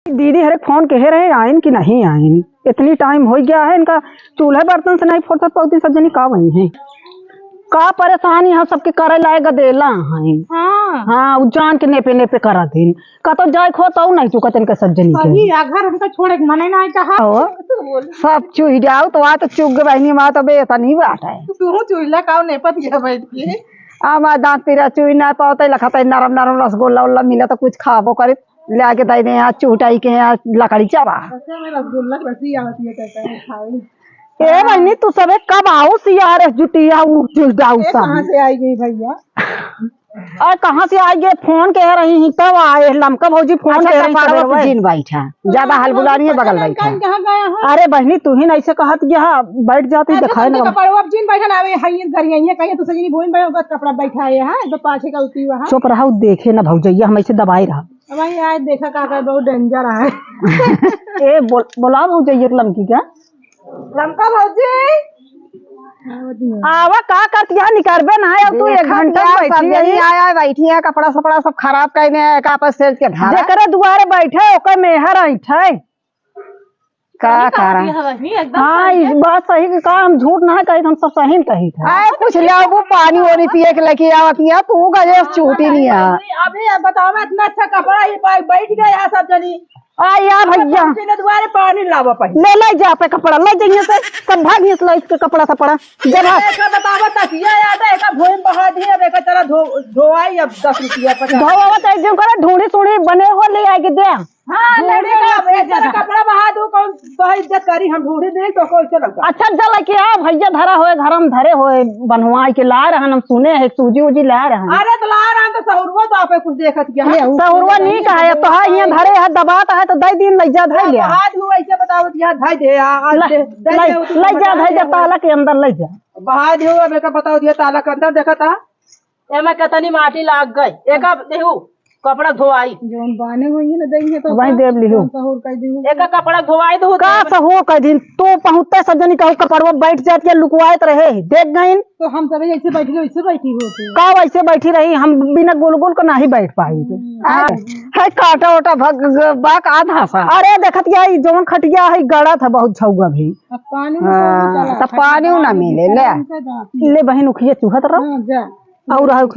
दीदी हरे फोन कहे रहे आइन कि नहीं आइन, इतनी टाइम हो गया है इनका चूल्हे बर्तन से नहीं फुर्सत पड़ती। सब जनी का वही है का परेशानी है सबके करे लाए गदेला है। हाँ जान के नेपे नेपे करा दिन का तो जाय खो तो नहीं चुका इनका सब जनी के घर हमका छोड़े के मने नहीं कहा सब चूह जाओ तो आ तो चुग गए बहनी माँ तो बेता नहीं बात है तू चूल्हा का नहीं पतिया बैठ के आ दांत पीरा चुई ना पाते लखा नरम नरम रसगुल्ला उल्ला मिला तो कुछ खाबो करे ले आके दे दे यहाँ चूटाई के यहाँ लकड़ी चावा रसगुल्ला रसी आती है कहता है खाओ। ए बहनी तू सबे कब आओ सियार जुटिया डाउ कहाँ से आई गई भैया और कहाँ से आई गए फोन कह रही ही तब आए लमका भौजी फोन कह रही जिन बैठा ज्यादा हलबुला नहीं है बगल बैठा। अरे बहनी तू ही ऐसे कहत यहाँ बैठ जाती दिखाई ना जिन बैठा ना हइए घर यही है कहीं तो सजनी भोइन बैठ बस कपड़ा बैठा है हां तो पाछे का उती हुआ चुप रहा देखे ना भौजैया हम ऐसे दबाई रहा भाई आज देखा का बहुत डेंजर है ए बोला भौजैया लमकी क्या लमका भौजी आवा का करती है निकलबे ना अब तू 1 घंटा बैठी है आया बैठी है कपड़ा सपड़ा सब खराब करने एक आपस से के धारा जेकरे दुआरे बैठे ओकर मेहर बैठे का कारण हां इस बात सही का हम झूठ ना कही हम सब सही कही था आए पूछ ले वो पानी वानी पिए के लेके आवती है तू गए छूटी नहीं है अभी बताओ इतना अच्छा कपड़ा ये बैठ गए यहां सब जनी आया भैया दोबारा पानी लावा पहले ले ले जा पे कपड़ा ले जाइए से सब भागिए से इसके कपड़ा सपड़ा जब ऐसा बतावा तकिया याद है का भोइन बहा दी है बेका चला धोवाई अब 10 रुपया 50 धोवा तो एकदम करे ढूंढी सुड़ी बने हो ले आके दे हां लेने का जरा कपड़ा बहा दो कौन तो इज्जत करी हम ढूंढी दे तो कोई चला अच्छा चला के आ भैया धरा होए घर हम धरे होए बनवाई के ला रहन हम सुने है सूजी उजी ला रहन अरे तो ला रहा तो सहुरवा तो आपे कुछ देखत क्या है सहुरवा नहीं कहा है तो है यहां धरे है दबात है तो 2 दिन ले जा धर ले हाथ हुआ ऐसे बताओ यहां धाई दे ले जा ताला के अंदर ले जा बहा दियो बेका बताओ दिया ताला के अंदर देखा था एमे कतनी माटी लाग गई एक देखो कपड़ा धोवाई जोन बाने होई ना दई है तो वही देव लिलो सहूर कह दी एक कपड़ा धोवाई दो का सहूर कह दिन तू पहुंचते सजनी कहू कपड़वा बैठ जात के लुकवाइत रहे देख गईन तो हम सब ऐसे बैठ गए ऐसे बैठी होते का वैसे बैठी रही हम बिना गुलगुल को नहीं बैठ पाई है काटा ओटा बाक आधा सा अरे देखत या जोन खटिया है गड़ा था बहुत छौगा भी पानी तो पानी ना मिले ले बहन उखिए चूहत रहो और भैया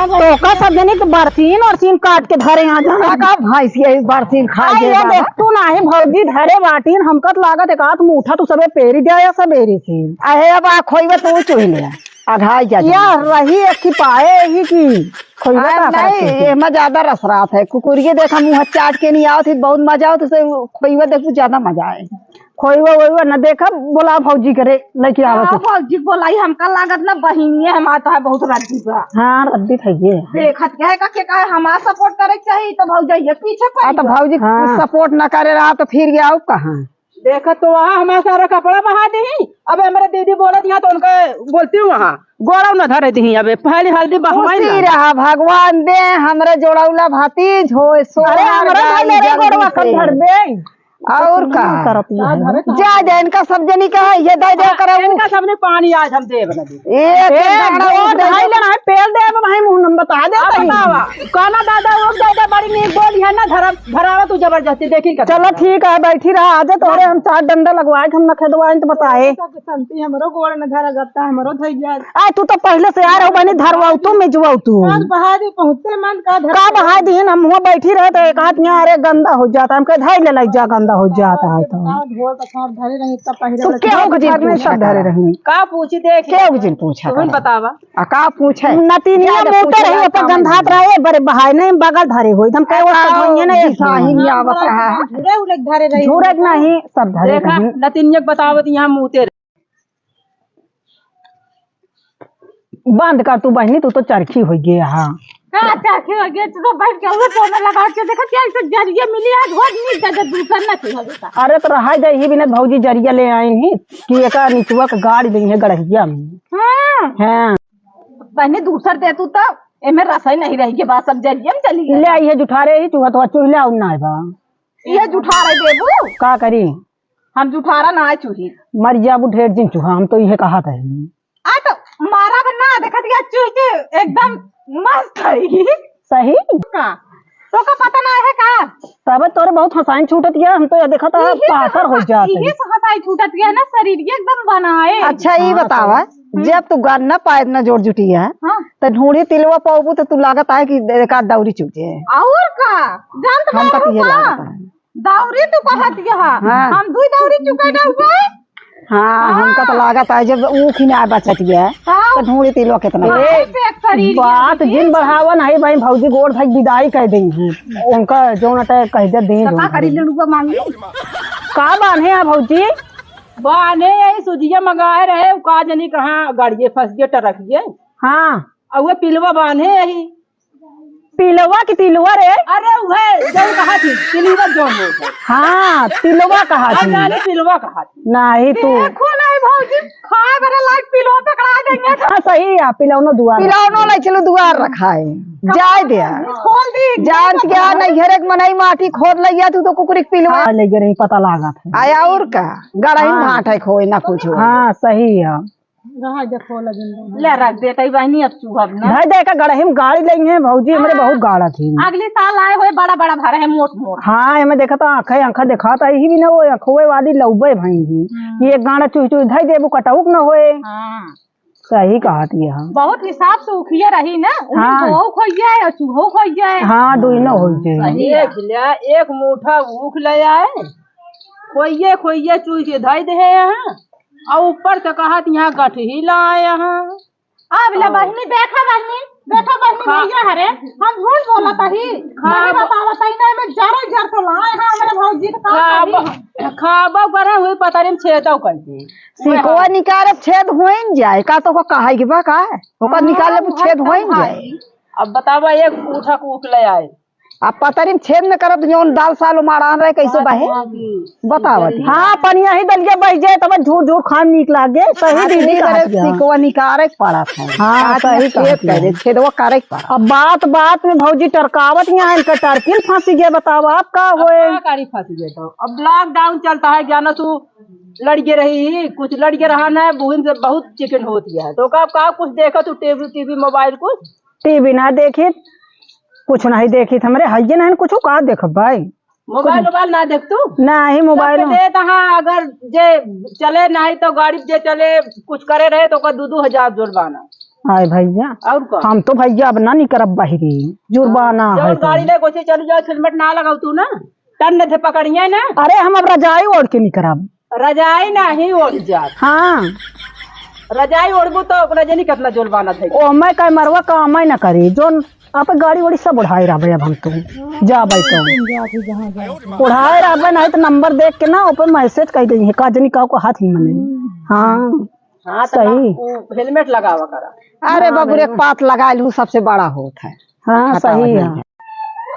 तो का सब जने के बरसीन और सीन काट के धरे यहाँ जाना का भैंस ये बरसीन खा जे देख तू ना है भौजी धरे बाटीन हमकत लागत एक हाथ मुठा तू सबे पेरी दिया सबेरे से अहे अब आ खोइबे तू चोही ले आधा जा यार रही एक की पाए ही की खोइबे नहीं एमा ज्यादा रसरात है कुकुरिये देखा मुंह चाट के नहीं आवत बहुत मजा आवत से खोइबे देखू ज्यादा मजा आए खोइबा वोइबा न देखा बोला भौजी करे लेके आवत भौजी बोलाई हमका लागत ना बहिनिए हम आता है बहुत रद्दी बा हां रद्दी थे ये देखत क्या है का है हमारा सपोर्ट करे चाहिए तो भौजी ये पीछे पड़ी तो भौजी सपोर्ट न करे रहा तो फिर गया कहां देखा तो वहां हमारा सारा कपड़ा बहा दी अब हमारे दीदी बोलत यहां तो उनका बोलती हूं वहां गोड़ा न धरे दी अब पहली हल्दी बहवाई रहा भगवान दे हमरे जोड़ौला भाती झोए सो अरे हमरा मेरे गोड़वा कब धर दे और का जा दे इनका सब जनी का ये दे दे करे इनका सबने पानी आज हम दे बना दे ढाई लेना है पेल दे भाई मुंह नंबर बता दे बतावा काना दादा वो दादा बड़ी में बोल है ना धरावा तू जबरदस्ती देखी चलो ठीक है बैठी रहा आज तोरे हम 4 डंडा लगवाए हम न खेदवाए तो बताए संती हमरो गोड़ न धरा गत्ता हमरो थई जा आ तू तो पहले से आ रहो बनी धरवाऊ तू मेजवाऊ तू बहा दे पहुंचते मन का बहा दी हम मुंह बैठी रहे तो एक हाथ यहां अरे गंदा हो जाता हम कह धाई ले लग जा गंदा हो जाता है तो धरे रही तब पहले सब धरे रही का पूछी देख के जिन पूछा तुम बतावा का पूछे नतीनिया मोटर रही अपन गंधात रहे बड़े बहाय नहीं बगल धरे होई हम कहे वो धोइए ना साही नहीं आवत रहा है उलट धरे रही झूरज नहीं सब धरे देखा नतीनिया बतावत यहां मुंहते बंद कर तू बहनी तू तो चरखी हो गई हां चरखी हो गई तो बैठ के वो फोन लगा के देखा क्या इसे जरिया मिली आज हो नहीं दादा दूसरा ना थी अरे तो रहा जाए ही बिना भौजी जरिया ले आई ही कि एका निचवा का गाड़ी दी है गड़हिया में हां पहले दूसरा दे तू तो एमे रसोई नहीं रही के बाद सब जरिया में चली ले आई है जुठारे ही चूहा तो चूल्हा उन ना बा ये जुठारे देबू का करी हम जुठारा ना चूही मर जाबू ढेर दिन चूहा हम तो यह कहा था आ तो मारा बना देखा चूही एकदम मस्त है सही तो का पता ना है का तब तोरे बहुत हंसाई छूटत गया, हम तो ये देखा था पाथर हो जाते। ये हंसाई छूटत गया ना, शरीर एकदम बनाए। अच्छा ये बतावा, जब तू गन्ना पायद न जोड़ जुटी है तो ढूंढी तिलवा पाबू तो तू लागत है कि एक आध दौरी चुके और का जानत हम बाबू ये का लागत है। दौरी तू कहत गया हाँ। हम दुई दौरी चुके ना हुए। हाँ हमका तो लागत है जब ऊख ही बचत गया तो ढूंढी तिलवा कितना बात जिन बढ़ावा नहीं भाई, भौजी गोड़ भाई विदाई कह देंगी उनका जो अटैक कह दे मांगी का बांधे हैं भौजी? बाने यही सुजिया मंगाए रहे, का जनी कहाँ गाड़िए फंस गए टरकिए। हाँ और वो पिलवा बांधे यही। पिलवा की तिलवा रे? अरे वह जो कहा थी पिलवा जो हो। हाँ तिलवा कहा थी, पिलवा कहा थी। नहीं तू देखो नहीं भौजी खाए बड़े लाइट पिलवा पकड़ा देंगे। हाँ सही है, पिलौनो दुआर पिलौनो नहीं चलो दुआर रखा है जाए दे खोल दी जान क्या नहीं घर एक मनई माटी खोद लिया तू तो कुकुर पिलवा ले गए, पता लगा था आया और का गड़ा भाट है खोए ना कुछ हाँ सही है। ले रख देता ही बहनी अब चूहा ना भाई देखा गड़ही में गाड़ी लेंगे हैं भौजी, हमारे बहुत गाड़ा थी। अगले साल आए हुए बड़ा बड़ा भरा है मोट मोट। हाँ हमें देखा था आंखें आंखा देखा था यही भी ना वो अखुए वाली लौबे भाई जी, ये गाना चुई चुई धई देबू कटौक न होए। सही कहा थी हम बहुत हिसाब से उखिया रही ना। हाँ। खोइया है और चूहो खोइया है। हाँ दुई न हो जाए एक मुठा ऊख ले आए खोइये खोइये चुई के धई दे यहाँ और ऊपर से कहा यहाँ गठही लाए यहाँ। बहनी देखा बहनी देखा बहनी भैया हरे हम झूठ बोला ही बतावत ही नहीं मैं जरा जर तो लाए हैं हमारे भौजी के खाबा करे हुई पता नहीं छेदौ कैसे सिकोआ निकाले छेद होइन जाए का तो कहा कि बा का है ओकर निकाले छेद होइन जाए। अब बतावा एक उठा ऊख ले आए अब पता नहीं छेद न करब जौन दाल साल मारान रहे कैसे बहे बतावत। हाँ पनिया ही दलिया बह जाए तब झूठ झूठ खान निक लागे। सही दीदी सिकोआ निकाले पड़ा था। हाँ सही करे छेदवा करे पड़ा। अब बात में भौजी टरकावत यहाँ इनका टर्किल फांसी गया, बताओ आप का होए कारी फंस गए। तो अब लॉकडाउन चलता है ज्ञाना तू लड़के रही कुछ लड़के रहा ना बहन से बहुत चिकन होती है तो का कुछ देखा तू टीवी मोबाइल कुछ टीवी ना देखी कुछ नहीं देखी हमारे हइये नहीं कुछ का देख भाई मोबाइल ना देख तू नहीं मोबाइल दे अगर जे चले नहीं तो गाड़ी जे चले कुछ करे रहे तो 2,000 जुर्माना। आए भैया और का हम तो भैया अब ना नहीं करब बाहरी जुर्माना है तो। गाड़ी ले कोई चल जाओ हेलमेट ना लगाओ तू ना टन थे पकड़िए ना। अरे हम अब रजाई ओढ़ के नहीं करब। रजाई नहीं ओढ़ जा। हाँ रजाई ओढ़बू तो रजनी कितना जुर्माना थे ओ मैं कह मरवा काम ना करी जोन आप गाड़ी वाड़ी सब उड़ाए रहा अब हम तो जा भाई तो उड़ाए रहा नहीं तो नंबर देख के ना ऊपर मैसेज कर दी है काजनी का को हाथ ही मने। हाँ हाँ सही हेलमेट लगावा करा। अरे बाबू एक पात लगा लू सबसे बड़ा होता है। हाँ सही है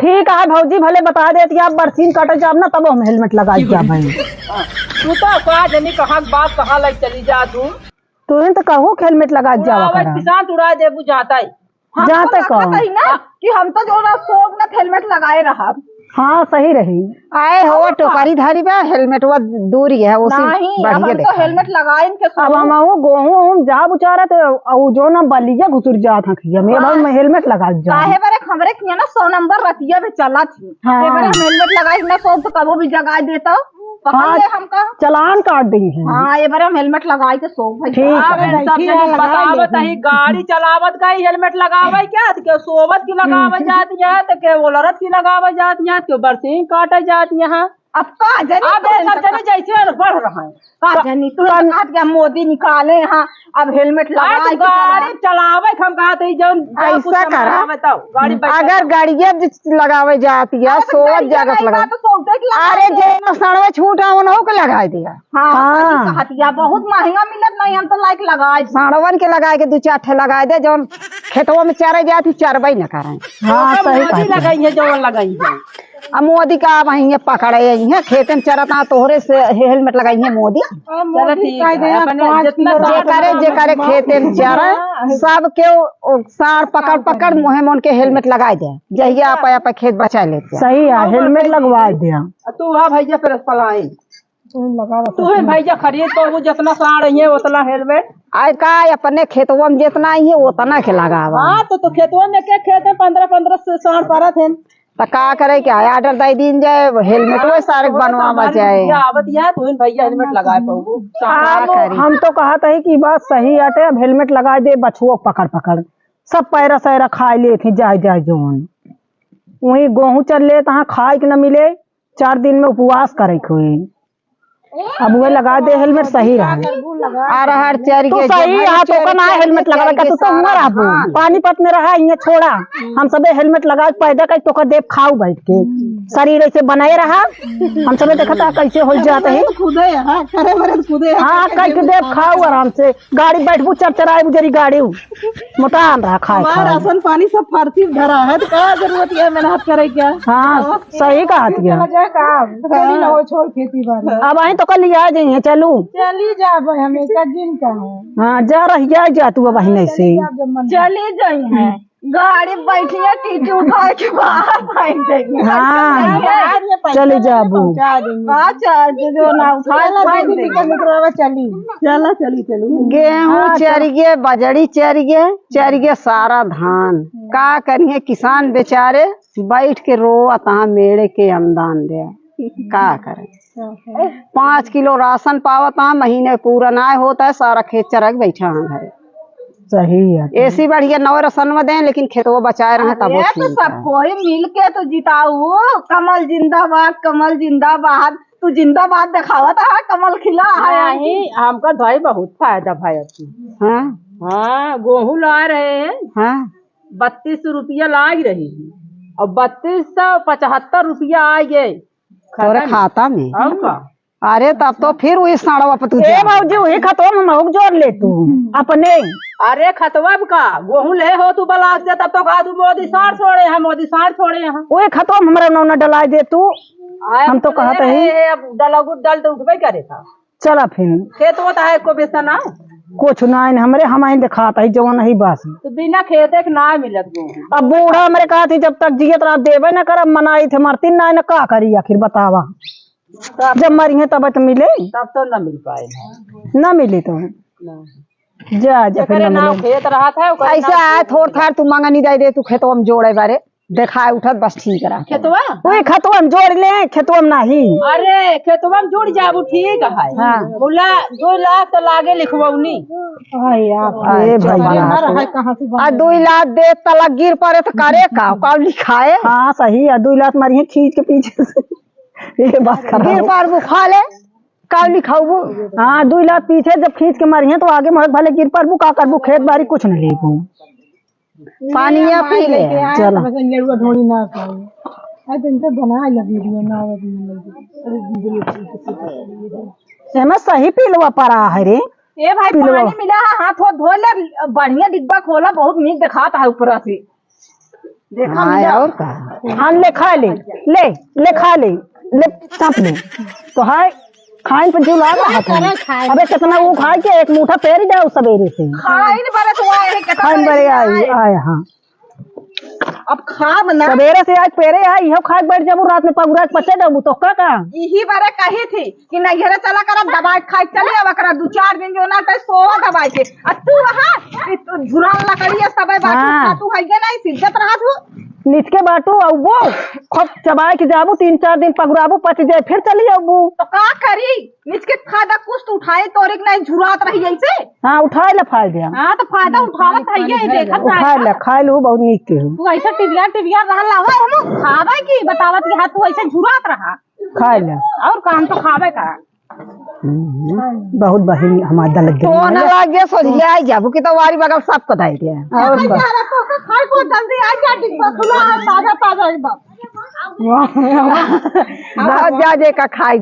ठीक है भौजी भले बता देती आप बरसीन काटे जाब ना तब हम हेलमेट लगा दिया भाई। तू तो काजनी कहाँ बात कहाँ लग चली जा तू तो कहो हेलमेट लगा जावा करा किसान उड़ा दे बुझाता है जाते कौन ना कि हम तो जो सोग न हेलमेट लगाए रहा। हाँ सही रही आए हो टोकरी धारी बा हेलमेट वो दूरी है उसी बढ़िया तो हेलमेट लगाए अब हम गेहूँ जा बुचारा तो जो ना बलिया घुसुर जात है मैं हेलमेट लगा जा हमरे किया ना 100 नंबर रतिया में चला थी। हाँ। हेलमेट लगाई ना तो कबो भी जगा देता हाँ, चलान काट दी है। हाँ ये बार हम हेलमेट लगाए के सो गाड़ी चलावत का हेलमेट लगावे क्या सोबत की लगावे जाती है तो के वोलरत की लगावे जाती है क्यों बरसीन काटे जाती है। अब का जनी जैसे बढ़ रहा है का जनी तू मोदी निकाले यहाँ अब हेलमेट लगा गाड़ी चलावे हम कहते ऐसा करा बताओ गाड़ी अगर गाड़िया लगावे जाती है सोवत जगत लगा अरे जे सड़वे छूटा उन्हों को लगा दिया। हाँ बहुत महंगा मिलत नहीं हम तो लाइक लगाए साड़वन के लगा के 2-4 ठे लगा दे जो खेतों में चारे जाती चरबई न करे। हाँ सही लगाई है जो लगाई है अब मोदी का वही पकड़े है खेत में चरता तोहरे से हेलमेट लगाई है मोदी। चलो ठीक है जे करे खेत में चरा सब के सार पकड़ मुहे मन के हेलमेट लगा दे जहिया आप खेत बचा लेते। सही है हेलमेट लगवा दिया तू हाँ भैया फिर पलाई तू भैया खरीद तो वो जितना साड़ है उतना हेलमेट आय का अपने खेतवा में जितना ही है उतना के लगा। हाँ तो खेतवा में क्या खेत है 15-15 साड़ पड़ा थे तो का करे क्या ऑर्डर दे दिन जाए हेलमेट वो सारे बनवा जाए। आवत यार तुम भैया हेलमेट लगाए पाओ अब हम तो कहत है कि बात सही आटे, अब हेलमेट लगा दे बछुओ पकड़ पकड़ सब पैरा सैरा खा ले थी जाए जाए जोन वही गेहूं चल ले तहाँ खाए के न मिले 4 दिन में उपवास करे हुए। अब वो लगा दे हेलमेट सही रहा अरहर चरी तू के सही रहा तो का ना हेलमेट लगा रखा तू तो उमर आबू पानीपत में रहा इन्हें छोड़ा हम सबे हेलमेट लगा के पैदा कर तो का देव खाऊ बैठ के शरीर ऐसे बनाए रहा हम सबे देखा था कैसे हो जाता है खुदे हां करे मरे खुदे हाँ कह के देव खाऊ आराम से गाड़ी बैठबू चरचराए बुजरी गाड़ी मोटान रहा खाए हमारा राशन पानी सब फर्ती धरा है तो क्या जरूरत है मेहनत करे क्या। हाँ सही कहा दिया चली ना वो छोड़ खेती बाड़ी अब आई तो कल आ जाइए चलू चली जा हमेशा जिन का है। हाँ जा रही जा तू अब से चली जाई है गाड़ी बैठिए टीटी उठा के बाहर फेंक देंगे। हाँ चले जाबू जो ना उठा चली चला चली चलू गेहूं चरिए बजड़ी चरिए सारा धान का करिए किसान बेचारे बैठ के रोवत मेड़े के अनुदान दे का करे 5 किलो राशन पावत महीने पूरा ना होता है सारा खेत चरक बैठा है घरे सही है ऐसी बढ़िया 9 राशन में दें लेकिन खेतों बचाए रहे तब तो सबको ही मिल के तो जिताऊ कमल जिंदाबाद तू जिंदाबाद दिखावा था कमल खिला है हमका भाई बहुत फायदा भाई हाँ हाँ गेहूँ ला रहे हैं हाँ 32 रुपया लाग रही है और 3275 रुपया आ गए तोरे खाता में। और का अरे तब तो फिर वही साड़वा पर तू ए बाबूजी वही खतवा में जोड़ ले तू अपने अरे खतवब का गेहूँ ले हो तू बलाक दे तब तो कहा तू मोदी सार छोड़े हैं वही खतवा में हमारा नौना डला दे तू हम तो कहते हैं अब डल तो उठबे करे था चला फिर खेत होता है को बेचा ना कुछ ना हमरे हमारे दिखाता है जवन नहीं बस तो बिना खेते के ना मिलत गेहूं। अब बूढ़ा हमारे कहा थी जब तक जियत रहा देवे न कर मनाई थे मरती ना न का करी आखिर बतावा जब मरी है तब तो मिले तब तो न मिल पाए न मिली तो जा फिर न ना खेत रहा था ऐसा आए थोड़ थाड़ तू मंगनी दे तू खेतवा में जोड़े बारे देखाए उठत बस ठीक रहा खेतवा वही खतवा में जोड़ ले खेतवा में नहीं अरे खेतवा में जुड़ जाबू ठीक है हाँ। बोला 2 लाख तो लागे लिखवनी अरे भैया 2 लाख दे तलक गिर पड़े तो करे का लिखाए। हाँ सही है 2 लाख मारी खींच के पीछे से ये बात गिर पर खा ले का लिखाऊ। हाँ 2 लाख पीछे जब खींच के मारी तो आगे मत भले गिर पर का करबू खेत बारी कुछ न ले पानी या पी ले चलो ढोड़ी ना बना मैं सही पीलवा पड़ा है रे ए भाई पानी मिला है हाथ धो ले बढ़िया डिब्बा खोला बहुत नीक दिखाता है ऊपर से देखा हाँ और का हम ले खा ले खा ले चाप ले तो हाय खाइन पर झूला रहा था अबे कितना वो खा के एक मुठा पेर जाओ सवेरे से खाइन बरे तो आए के खाइन बरे आए हाँ अब खा बना सवेरे से आज पेरे आई हो खा बैठ जाबू रात में पगुरा के पचे जाबू तो का यही बारे कही थी कि नहीं घेरे चला कर दवाई खाई चले अब कर 2-4 दिन जो ना सो दवाई के तू वहां झुरान लकड़ी सब बात तू है नहीं सिद्धत रहा तू निचके बाटू और वो खूब चबाए के जाबू 3-4 दिन पगुराबू पच जाए फिर चली जाबू तो का करी निचके फायदा कुछ तो उठाए तोरे के नहीं झुरात रही ऐसे। हाँ उठाए ले फाय दिया हाँ तो फायदा उठावत है ये देखत उठा ले खाए लो बहुत नीक के तू ऐसा टिबिया रहा लावा हम खावे की बतावत कि हां तू ऐसे झुरात रहा खाए ले और काम तो खावे का बहुत बहिन हमार दल तो न लागे सोच ले आई जाबू की तो वारी बगल सब को दाई दे और खाए को जल्दी आ जा डिब्बा खुला है ताजा एकदम बहुत ज्यादा का खाई